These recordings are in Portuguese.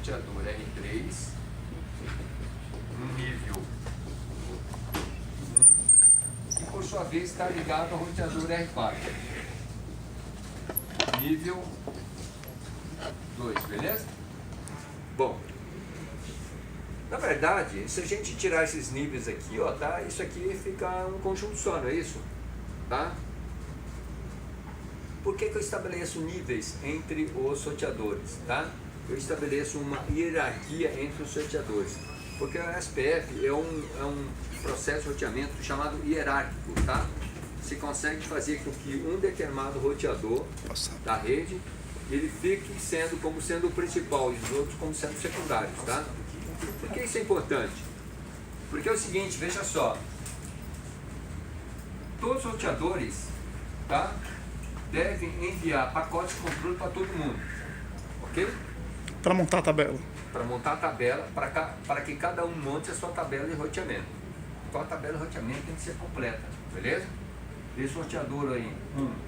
roteador R3 no nível 1 e por sua vez está ligado ao roteador R4 nível 2, beleza? Bom, na verdade, se a gente tirar esses níveis aqui, ó, tá? Isso aqui fica um conjunto só, não é isso? Tá? Por que eu estabeleço níveis entre os sorteadores, tá? Eu estabeleço uma hierarquia entre os sorteadores, porque o SPF é um processo de roteamento chamado hierárquico, tá? Você consegue fazer com que um determinado roteador da rede ele fique como sendo o principal e os outros como sendo secundários, tá? Por que isso é importante? Porque é o seguinte, veja só, todos os roteadores, tá, devem enviar pacotes de controle para todo mundo, ok? Para montar a tabela. Para montar a tabela, para que cada um monte a sua tabela de roteamento. Então a tabela de roteamento tem que ser completa, beleza? Esse roteador aí,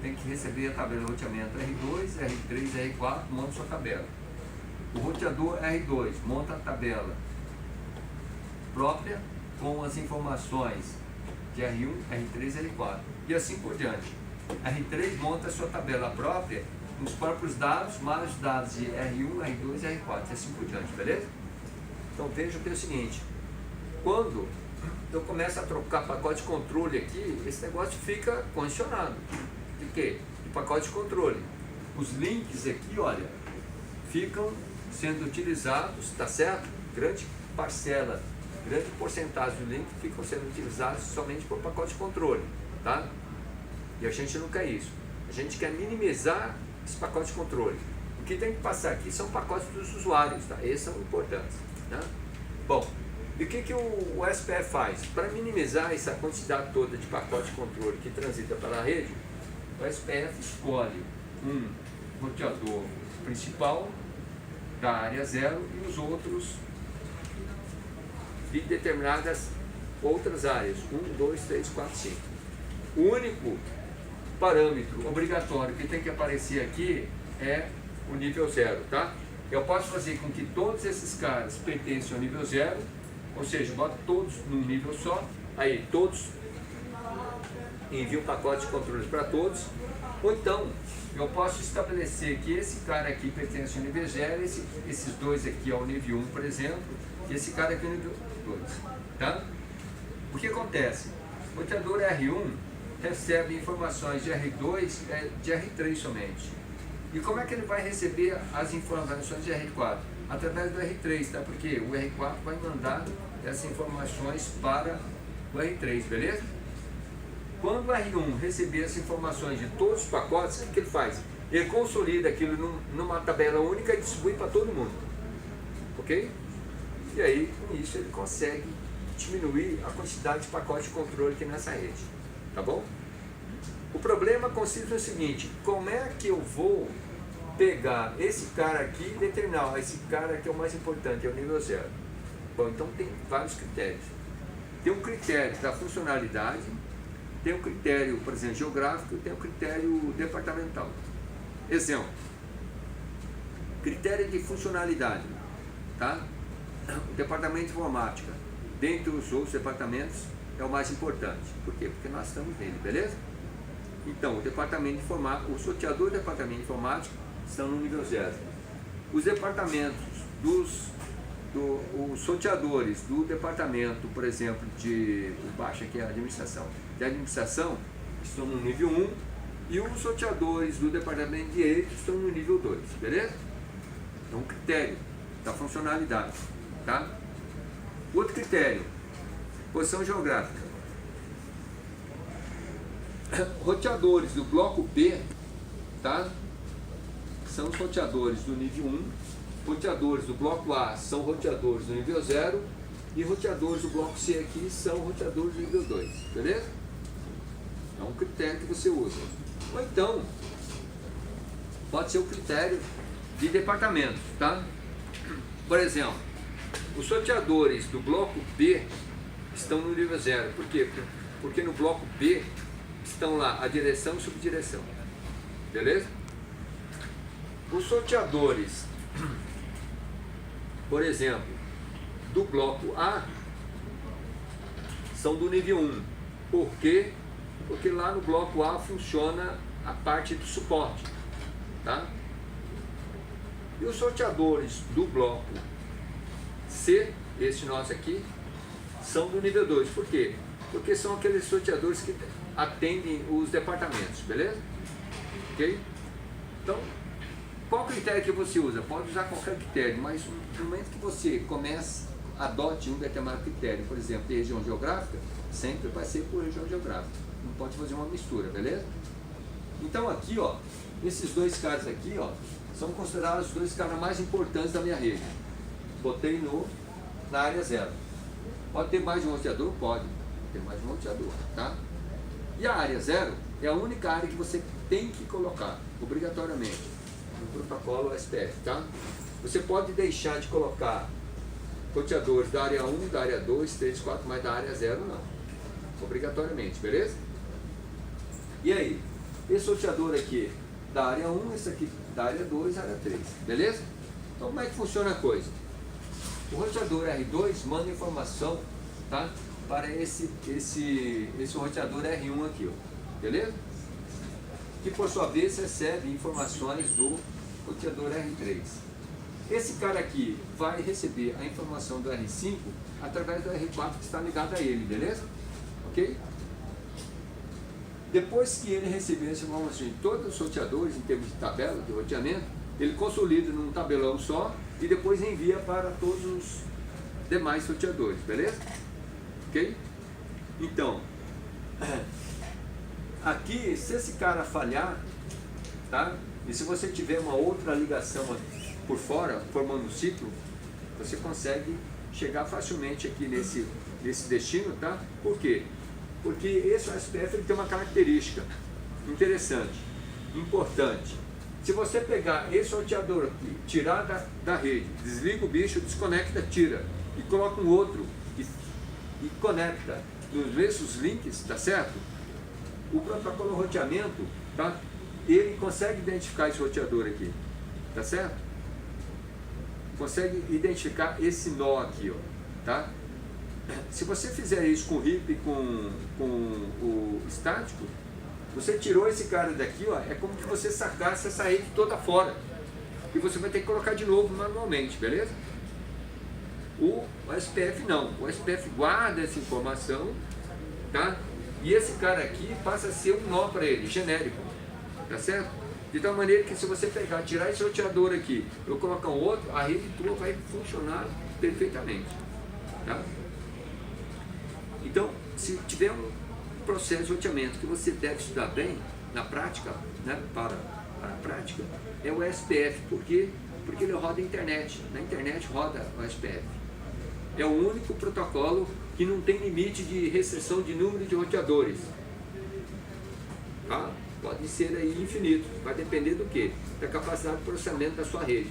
tem que receber a tabela de roteamento R2, R3, R4, monta a sua tabela. O roteador R2 monta a tabela própria com as informações de R1, R3 e R4 e assim por diante. R3 monta a sua tabela própria nos próprios dados, mais os dados de R1, R2 e R4 e assim por diante, beleza? Então veja que é o seguinte, quando eu começo a trocar pacote de controle aqui, esse negócio fica condicionado. De quê? De pacote de controle. Os links aqui, olha, ficam sendo utilizados, tá certo? Grande parcela, grande porcentagem do link ficam sendo utilizados somente por pacote de controle, tá? E a gente não quer isso. A gente quer minimizar esse pacote de controle. O que tem que passar aqui são pacotes dos usuários, tá? Esses são importantes, né? Bom, e o que o SPF faz? Para minimizar essa quantidade toda de pacote de controle que transita pela rede, o SPF escolhe um roteador principal da área 0 e os outros de determinadas outras áreas, 1, 2, 3, 4, 5. O único parâmetro obrigatório que tem que aparecer aqui é o nível 0, tá? Eu posso fazer com que todos esses caras pertençam ao nível 0, ou seja, eu boto todos num nível só, aí todos envio um pacote de controles para todos, ou então eu posso estabelecer que esse cara aqui pertence ao nível 0, esses dois aqui ao nível 1, por exemplo, e esse cara aqui ao nível 2, tá? O que acontece? O roteador R1 recebe informações de R2 de R3 somente. E como é que ele vai receber as informações de R4? Através do R3, tá? Porque o R4 vai mandar essas informações para o R3, beleza? Quando o R1 receber essas informações de todos os pacotes, o que ele faz? Ele consolida aquilo numa tabela única e distribui para todo mundo, ok? E aí, com isso, ele consegue diminuir a quantidade de pacotes de controle que tem nessa rede, tá bom? O problema consiste no seguinte, como é que eu vou pegar esse cara aqui e determinar, esse cara aqui é o mais importante, é o nível 0. Bom, então tem vários critérios. Tem um critério da funcionalidade, tem um critério, por exemplo, geográfico, tem um critério departamental. Exemplo, critério de funcionalidade, tá? O departamento de informática, dentre os outros departamentos, é o mais importante. Por quê? Porque nós estamos nele, beleza? Então, o departamento de informática, o sorteador do departamento de informática estão no nível 0. Os departamentos os sorteadores do departamento, por exemplo, baixo aqui é a administração, de administração estão no nível 1 e os sorteadores do departamento de direito estão no nível 2, beleza? Então, um critério da funcionalidade, tá? Outro critério, posição geográfica. Roteadores do bloco B, tá? São os roteadores do nível 1, roteadores do bloco A são roteadores do nível 0 e roteadores do bloco C aqui são roteadores do nível 2, beleza? É um critério que você usa. Ou então, pode ser o critério de departamento, tá? Por exemplo, os sorteadores do bloco B estão no nível 0. Por quê? Porque no bloco B estão lá a direção e subdireção, beleza? Os sorteadores por exemplo, do bloco A são do nível 1. Por quê? Porque lá no bloco A funciona a parte do suporte, tá? E os sorteadores do bloco C, esse nosso aqui, são do nível 2. Por quê? Porque são aqueles sorteadores que atendem os departamentos, beleza? Ok? Então, qual critério que você usa? Pode usar qualquer critério, mas no momento que você começa, adote um determinado critério, por exemplo, de região geográfica, sempre vai ser por região geográfica. Não pode fazer uma mistura, beleza? Então aqui, ó, esses dois caras aqui, ó, são considerados os dois caras mais importantes da minha rede. Botei na área 0. Pode ter mais de um roteador? Pode ter mais de um roteador, tá? E a área 0 é a única área que você tem que colocar, obrigatoriamente, no protocolo SPF, tá? Você pode deixar de colocar roteadores da área 1, da área 2, 3, 4, mas da área 0 não. Obrigatoriamente, beleza? E aí? Esse roteador aqui da área 1, esse aqui da área 2, área 3, beleza? Então como é que funciona a coisa? O roteador R2 manda informação, tá? Para esse roteador R1 aqui, ó, beleza? Que por sua vez recebe informações do roteador R3. Esse cara aqui vai receber a informação do R5 através do R4 que está ligado a ele, beleza? Ok? Depois que ele receber essa informação de todos os roteadores, em termos de tabela de roteamento, ele consolida num tabelão só e depois envia para todos os demais roteadores, beleza? Ok? Então, aqui, se esse cara falhar, tá? E se você tiver uma outra ligação por fora, formando um ciclo, você consegue chegar facilmente aqui nesse destino, tá? Por quê? Porque esse SPF ele tem uma característica interessante, importante. Se você pegar esse roteador aqui, tirar da rede, desliga o bicho, desconecta, tira, e coloca um outro e conecta nos mesmos links, tá certo? O protocolo de roteamento, tá? Ele consegue identificar esse roteador aqui, tá certo? Consegue identificar esse nó aqui, ó, tá? Se você fizer isso com o RIP e com o estático, você tirou esse cara daqui, ó, é como que você sacasse essa rede toda fora. E você vai ter que colocar de novo manualmente, beleza? O SPF não. O SPF guarda essa informação, tá? E esse cara aqui passa a ser um nó para ele, genérico, tá certo? De tal maneira que se você pegar, tirar esse roteador aqui, eu colocar um outro, a rede tua vai funcionar perfeitamente, tá? Então, se tiver um processo de roteamento que você deve estudar bem, na prática, né, para a prática, é o SPF. Por quê? Porque ele roda a internet. Na internet roda o SPF. É o único protocolo que não tem limite de restrição de número de roteadores. Tá? Pode ser aí infinito. Vai depender do quê? Da capacidade de processamento da sua rede.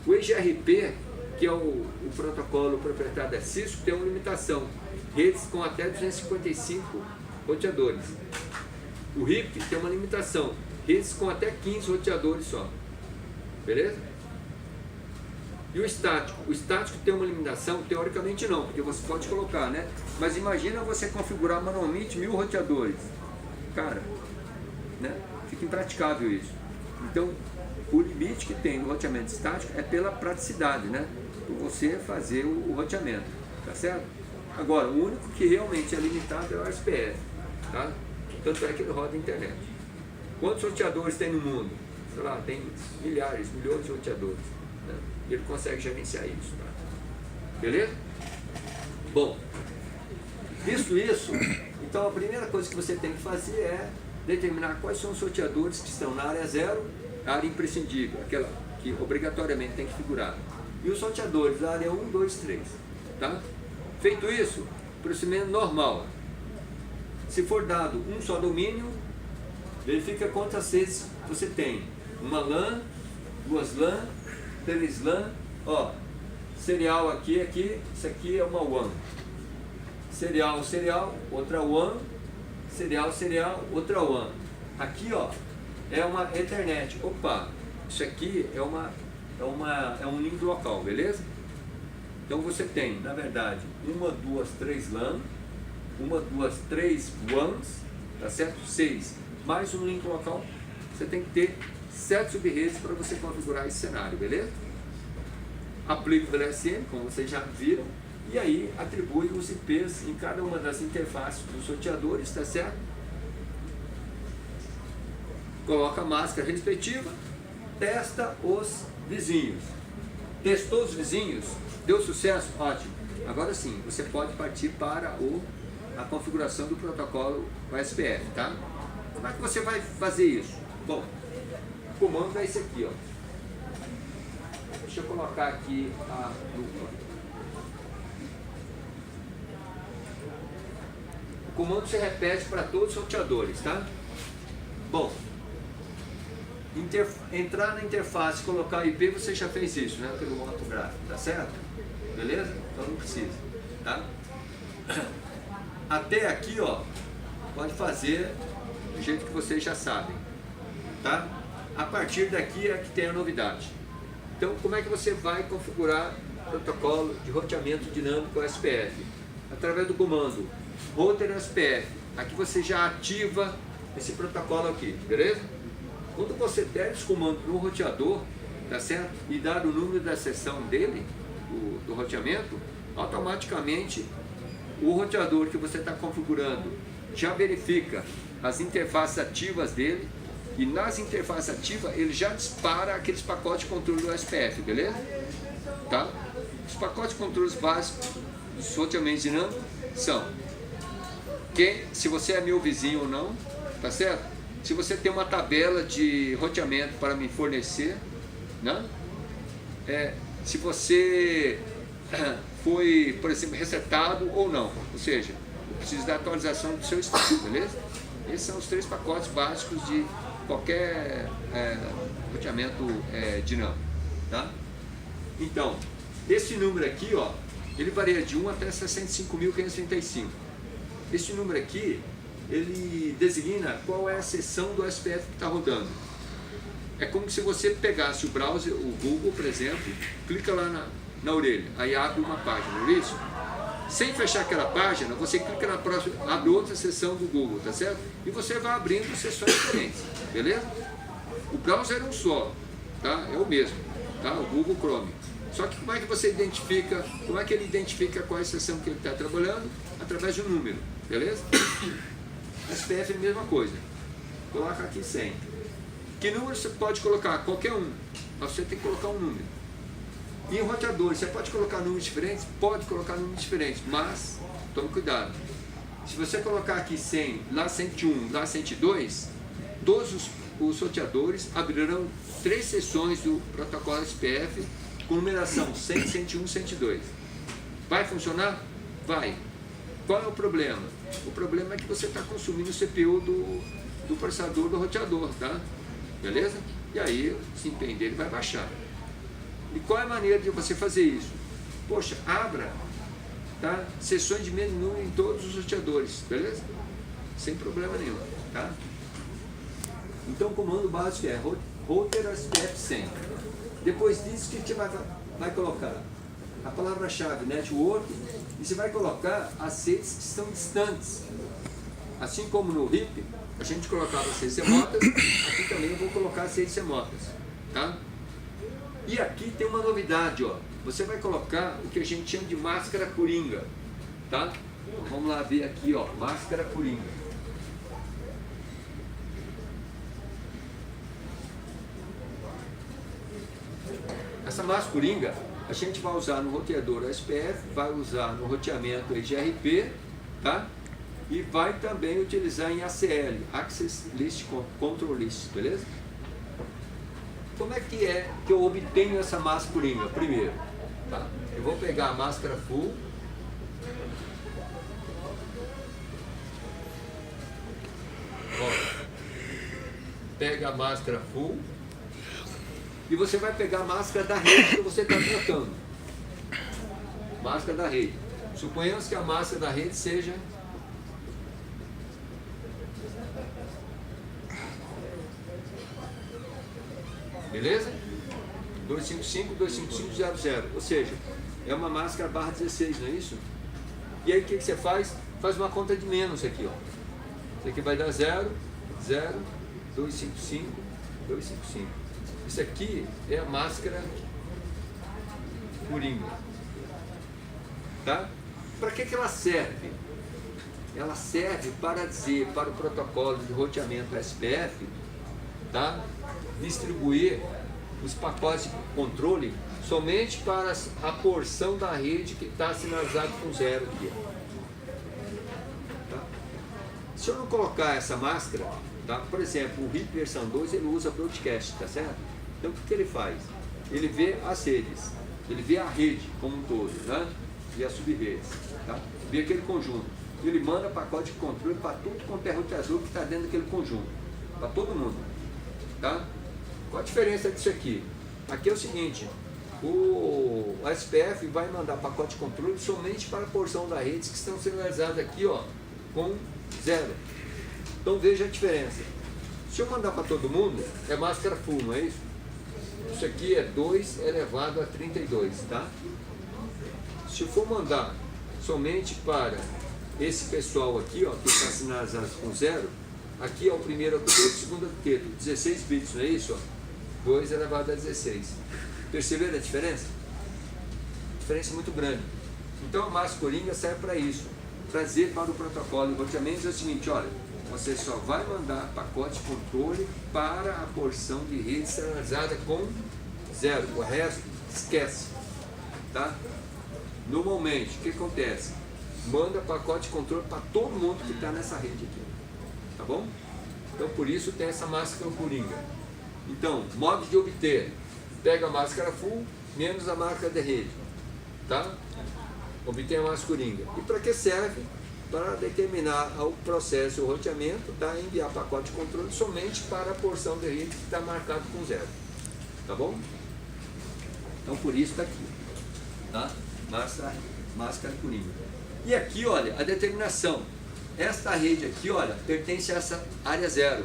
O EGRP, que é o protocolo proprietário da Cisco, tem uma limitação. Redes com até 255 roteadores. O RIP tem uma limitação. Redes com até 15 roteadores só. Beleza? E o estático? O estático tem uma limitação? Teoricamente não, porque você pode colocar, né? Mas imagina você configurar manualmente 1000 roteadores. Cara, né? Fica impraticável isso. Então, o limite que tem no roteamento estático é pela praticidade, né? Por você fazer o roteamento, tá certo? Agora, o único que realmente é limitado é o SPF, tá? Tanto é que ele roda a internet. Quantos roteadores tem no mundo? Sei lá, tem milhares, milhões de roteadores, né? E ele consegue gerenciar isso, tá? Beleza? Bom, visto isso, então a primeira coisa que você tem que fazer é determinar quais são os roteadores que estão na área 0, a área imprescindível, aquela que obrigatoriamente tem que figurar, e os roteadores da área 1, 2, 3, tá? Feito isso, procedimento normal. Se for dado um só domínio, verifica quantas redes você tem. Uma LAN, duas LAN, três LAN, ó, serial aqui, isso aqui é uma WAN. Serial, outra WAN, serial, outra WAN. Aqui, ó, é uma Ethernet. Opa, isso aqui é uma é um link local, beleza? Então você tem, na verdade, 1, 2, 3 LAN, 1, 2, 3 WANs, tá certo? 6, mais um link local. Você tem que ter 7 subredes para você configurar esse cenário, beleza? Aplica o VLSN, como vocês já viram, e aí atribui os IPs em cada uma das interfaces dos roteadores, tá certo? Coloca a máscara respectiva, testa os vizinhos. Testou os vizinhos? Deu sucesso? Ótimo. Agora sim, você pode partir para a configuração do protocolo OSPF, tá? Como é que você vai fazer isso? Bom, o comando é esse aqui, ó. Deixa eu colocar aqui a lupa. O comando se repete para todos os roteadores, tá? Bom, entrar na interface e colocar IP, você já fez isso, né? Pelo modo gráfico, tá certo? Beleza? Então não precisa, tá? Até aqui, ó, pode fazer do jeito que vocês já sabem, tá? A partir daqui é que tem a novidade. Então, como é que você vai configurar o protocolo de roteamento dinâmico OSPF? Através do comando router OSPF. Aqui você já ativa esse protocolo aqui, beleza? Quando você der esse comando no roteador, tá certo? E dar o número da seção dele, do roteamento, automaticamente o roteador que você está configurando já verifica as interfaces ativas dele, e nas interfaces ativas ele já dispara aqueles pacotes de controle do OSPF, beleza? Tá? Os pacotes de controles básicos dos roteamentos dinâmicos são se você é meu vizinho ou não, tá certo? Se você tem uma tabela de roteamento para me fornecer, né? Se você foi, por exemplo, resetado ou não, ou seja, eu preciso da atualização do seu estado, beleza? Esses são os 3 pacotes básicos de qualquer roteamento dinâmico, tá? Então, esse número aqui, ó, ele varia de 1 até 65.535. Esse número aqui, ele designa qual é a seção do OSPF que está rodando. É como se você pegasse o browser, o Google, por exemplo, clica lá na orelha, aí abre uma página, não é isso? Sem fechar aquela página, você clica na próxima, abre outra seção do Google, tá certo? E você vai abrindo seções diferentes, beleza? O browser é um só, tá? É o mesmo, tá? O Google Chrome. Só que como é que você identifica, como é que ele identifica qual é a seção que ele está trabalhando? Através de um número, beleza? SPF é a mesma coisa. Coloca aqui 100. Que número você pode colocar? Qualquer um. Mas você tem que colocar um número. E em roteadores, você pode colocar números diferentes? Pode colocar números diferentes, mas tome cuidado. Se você colocar aqui 100, lá 101, lá 102, todos os roteadores abrirão 3 seções do protocolo SPF com numeração 100, 101, 102. Vai funcionar? Vai. Qual é o problema? O problema é que você está consumindo o CPU do processador do roteador, tá? Beleza? E aí o desempenho dele vai baixar. E qual é a maneira de você fazer isso? Poxa, abra, tá? Seções de menos número em todos os roteadores, beleza? Sem problema nenhum, tá? Então o comando básico é router SPF 100. Depois disso, o que você vai colocar? A palavra-chave network, e você vai colocar as redes que estão distantes. Assim como no RIP, a gente colocava as redes remotas, aqui também eu vou colocar as redes remotas, tá? E aqui tem uma novidade, ó. Você vai colocar o que a gente chama de máscara coringa, tá? Então, vamos lá ver aqui, ó, máscara coringa. Essa máscara coringa a gente vai usar no roteador OSPF, vai usar no roteamento EGRP, tá? E vai também utilizar em ACL, Access List Control List, beleza? Como é que eu obtenho essa máscara coringa? Primeiro, tá? Eu vou pegar a máscara full, ó, pega a máscara full, e você vai pegar a máscara da rede que você está tratando. Máscara da rede. Suponhamos que a máscara da rede seja beleza? 255, 255, 00. Ou seja, é uma máscara barra 16, não é isso? E aí o que você faz? Faz uma conta de menos aqui, ó. Isso aqui vai dar 0, 0, 255, 255. Isso aqui é a máscara coringa. Tá? Para que ela serve? Ela serve para dizer para o protocolo de roteamento SPF, tá? Distribuir os pacotes de controle somente para a porção da rede que está sinalizado com 0 aqui. Tá? Se eu não colocar essa máscara, tá? Por exemplo, o RIP versão 2 ele usa broadcast, tá certo? Então o que ele faz? Ele vê as redes, ele vê a rede como um todo, né? E as sub-redes, tá? Vê aquele conjunto. Ele manda pacote de controle para tudo quanto é roteador que está dentro daquele conjunto, para todo mundo, tá? Qual a diferença disso aqui? Aqui é o seguinte, o SPF vai mandar pacote de controle somente para a porção da rede que estão sinalizadas aqui, ó, com 0. Então veja a diferença. Se eu mandar para todo mundo, é máscara full, não é isso? Isso aqui é 2 elevado a 32, tá? Se eu for mandar somente para esse pessoal aqui, ó, que está sinalizado com 0, aqui é o primeiro octeto, o segundo octeto, 16 bits, não é isso? Ó? 2 elevado a 16. Perceberam a diferença? Diferença muito grande. Então a máscara coringa serve para isso, trazer para o protocolo de roteamento é o seguinte, olha, você só vai mandar pacote de controle para a porção de rede sinalizada com 0, o resto esquece, tá? Normalmente, o que acontece? Manda pacote de controle para todo mundo que está nessa rede aqui, tá bom? Então por isso tem essa máscara coringa. Então, modo de obter, pega a máscara full menos a máscara de rede, tá? Obtém a máscara coringa. E para que serve? Para determinar o processo, o roteamento, tá? Enviar pacote de controle somente para a porção de rede que está marcado com 0, tá bom? Então por isso está aqui, tá? Máscara coringa. E aqui, olha, a determinação. Esta rede aqui, olha, pertence a essa área 0.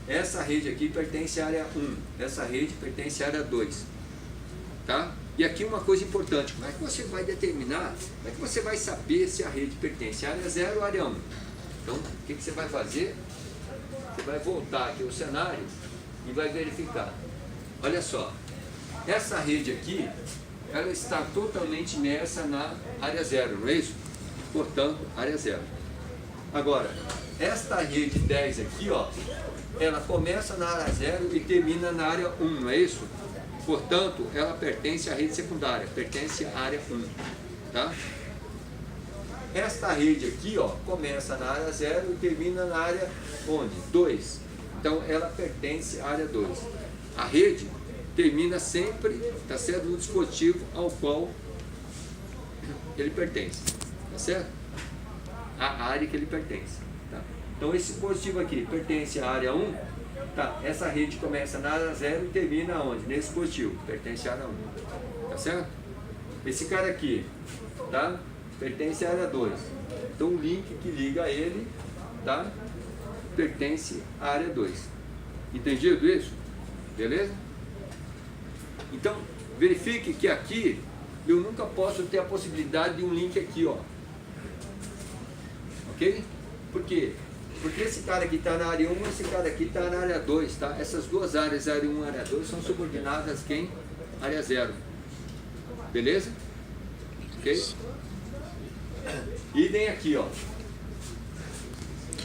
Essa rede aqui pertence à área 1. Essa rede pertence à área 2. Tá? E aqui uma coisa importante. Como é que você vai determinar, como é que você vai saber se a rede pertence à área 0 ou à área 1? Então, o que você vai fazer? Você vai voltar aqui o cenário e vai verificar. Olha só. Essa rede aqui, ela está totalmente imersa na área 0, não é isso? Portanto, área 0. Agora, esta rede 10 aqui, ó, ela começa na área 0 e termina na área 1, não é isso? Portanto, ela pertence à rede secundária, pertence à área 1, tá? Esta rede aqui, ó, começa na área 0 e termina na área onde? 2. Então, ela pertence à área 2. A rede termina sempre, tá certo, no dispositivo ao qual ele pertence, tá certo? A área que ele pertence, tá? Então esse dispositivo aqui pertence à área 1, tá? Essa rede começa na área 0 e termina onde? Nesse dispositivo, pertence à área 1, tá certo? Esse cara aqui, tá? Pertence à área 2. Então o link que liga a ele, tá? Pertence à área 2. Entendido isso? Beleza? Então, verifique que aqui eu nunca posso ter a possibilidade de um link aqui, ó. Ok? Por quê? Porque esse cara aqui está na área 1 e esse cara aqui está na área 2, tá? Essas duas áreas, área 1 e área 2, são subordinadas quem? Área 0. Beleza? Ok? Idem aqui, ó.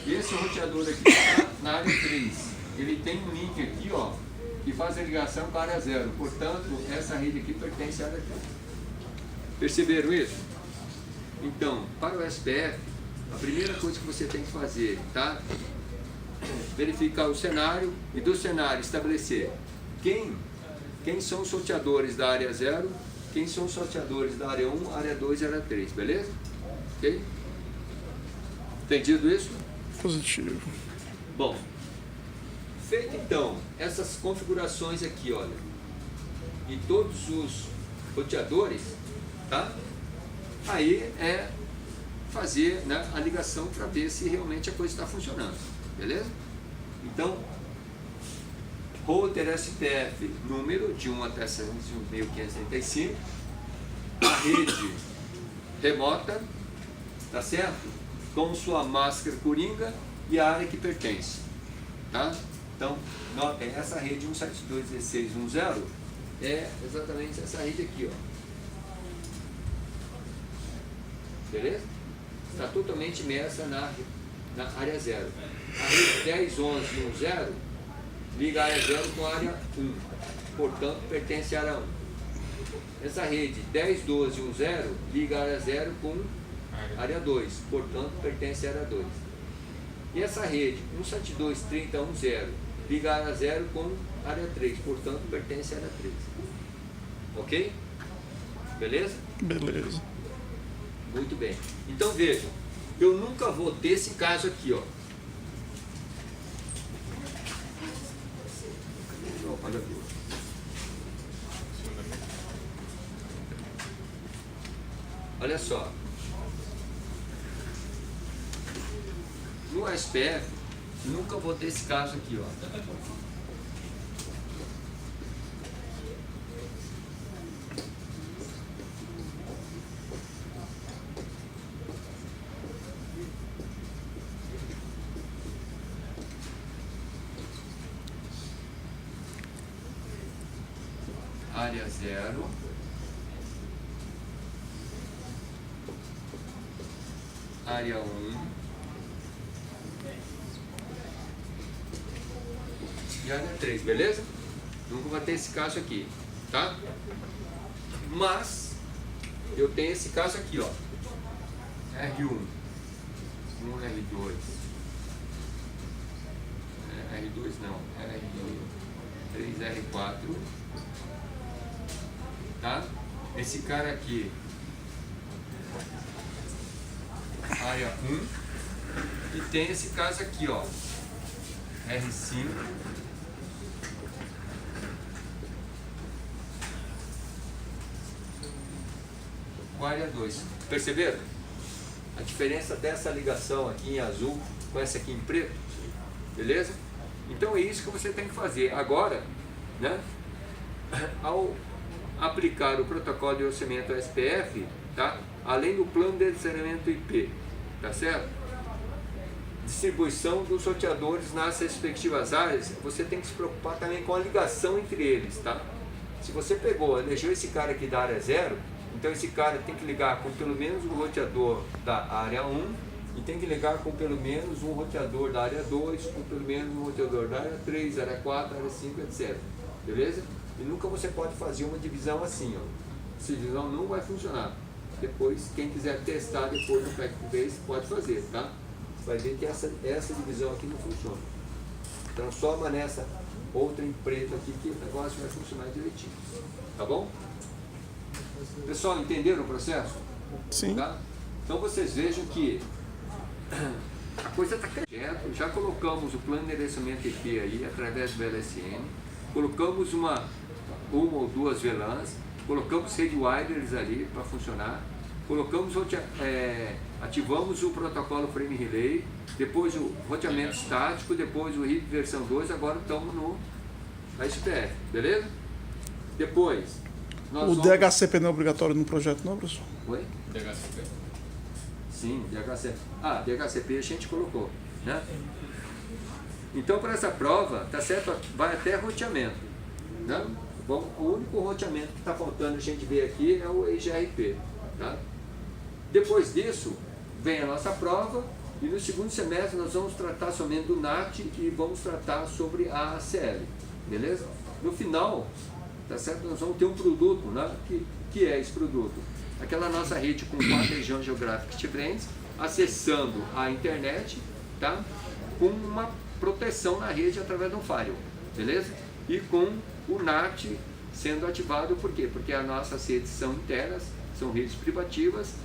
Esse roteador aqui está na área 3. Ele tem um link aqui, ó, que faz a ligação com a área 0. Portanto, essa rede aqui pertence à área 3. Perceberam isso? Então, para o SPF, a primeira coisa que você tem que fazer, tá? Verificar o cenário e do cenário estabelecer quem são os sorteadores da área 0, quem são os sorteadores da área 1, área 2 e área 3, beleza? Ok? Entendido isso? Positivo. Bom, feito então essas configurações aqui, olha, e todos os roteadores, tá? Aí é fazer, né, a ligação para ver se realmente a coisa está funcionando, beleza? Então, router SPF número de 1 até 1.535, a rede remota, tá certo? Com sua máscara coringa e a área que pertence, tá? Então, notem, essa rede 172.16.1.0 é exatamente essa rede aqui, ó. Beleza? Está totalmente imersa na área 0. A rede 10.11.1.0 liga a área 0 com a área 1, portanto pertence à área 1. Essa rede 10.12.1.0 liga a área 0 com a área 2, portanto pertence à área 2. E essa rede 172.30.1.0 liga a área 0 com a área 3, portanto pertence à área 3. Ok? Beleza? Beleza. Muito bem. Então vejam, eu nunca vou ter esse caso aqui, ó. Olha só. No SPF, nunca vou ter esse caso aqui, ó. Área 0, área 1 e área 3, beleza? Nunca vai ter esse caso aqui, tá? Mas eu tenho esse caso aqui, ó. R1, R2, R2 não, R3, R4. Tá? Esse cara aqui, área 1, e tem esse caso aqui, ó, R5, com área 2. Perceberam? A diferença dessa ligação aqui em azul com essa aqui em preto, beleza? Então é isso que você tem que fazer. Agora, né, ao aplicar o protocolo de orçamento SPF, tá? Além do plano de desenvolvimento IP, tá certo? Distribuição dos sorteadores nas respectivas áreas, você tem que se preocupar também com a ligação entre eles, tá? Se você pegou, elegeu esse cara aqui da área 0, então esse cara tem que ligar com pelo menos um roteador da área 1 e tem que ligar com pelo menos um roteador da área 2, com pelo menos um roteador da área 3, área 4, área 5, etc. Beleza? E nunca você pode fazer uma divisão assim, ó. Essa divisão não vai funcionar. Depois, quem quiser testar depois no Practice Base, pode fazer, tá? Você vai ver que essa divisão aqui não funciona. Transforma nessa outra em preto aqui que o negócio vai funcionar direitinho. Tá bom? Pessoal, entenderam o processo? Sim. Tá? Então vocês vejam que a coisa está crescendo. Já colocamos o plano de endereçamento IP aí através do LSN. Colocamos uma ou duas VLANs, colocamos rede wireless ali para funcionar, colocamos, ativamos o protocolo Frame Relay, depois o roteamento estático, depois o RIP versão 2, agora estamos no SPF, beleza? Depois, o DHCP não é obrigatório no projeto não, professor? Oi? DHCP. Sim, DHCP. Ah, DHCP a gente colocou, né? Então, para essa prova, tá certo? Vai até roteamento, né? Bom, o único roteamento que está faltando a gente ver aqui é o EGRP, tá? Depois disso, vem a nossa prova e no segundo semestre nós vamos tratar somente do NAT e vamos tratar sobre a ACL, beleza? No final, tá certo? Nós vamos ter um produto, né? Que é esse produto? Aquela nossa rede com 4 regiões geográficas diferentes, acessando a internet, tá? Com uma proteção na rede através de um firewall, beleza? E com o NAT sendo ativado, por quê? Porque as nossas redes são internas, são redes privativas